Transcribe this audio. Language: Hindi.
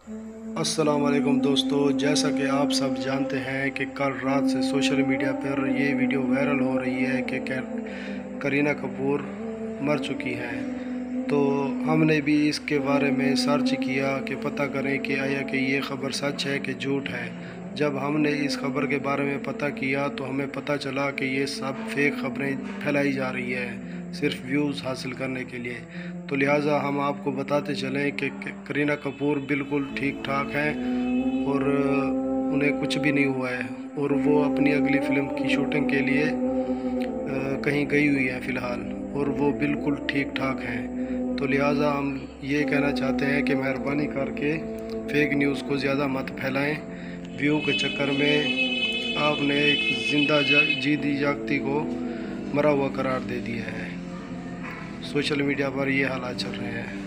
अस्सलाम वालेकुम दोस्तों, जैसा कि आप सब जानते हैं कि कल रात से सोशल मीडिया पर ये वीडियो वायरल हो रही है कि करीना कपूर मर चुकी हैं। तो हमने भी इसके बारे में सर्च किया कि पता करें कि आया कि ये ख़बर सच है कि झूठ है। जब हमने इस खबर के बारे में पता किया तो हमें पता चला कि ये सब फेक खबरें फैलाई जा रही है सिर्फ व्यूज़ हासिल करने के लिए। तो लिहाजा हम आपको बताते चलें कि करीना कपूर बिल्कुल ठीक ठाक हैं और उन्हें कुछ भी नहीं हुआ है और वो अपनी अगली फ़िल्म की शूटिंग के लिए कहीं गई हुई है फ़िलहाल, और वो बिल्कुल ठीक ठाक हैं। तो लिहाजा हम ये कहना चाहते हैं कि मेहरबानी करके फेक न्यूज़ को ज़्यादा मत फैलाएं। व्यू के चक्कर में आपने एक जिंदा जीती जागती को मरा हुआ करार दे दिया है। सोशल मीडिया पर ये हालात चल रहे हैं।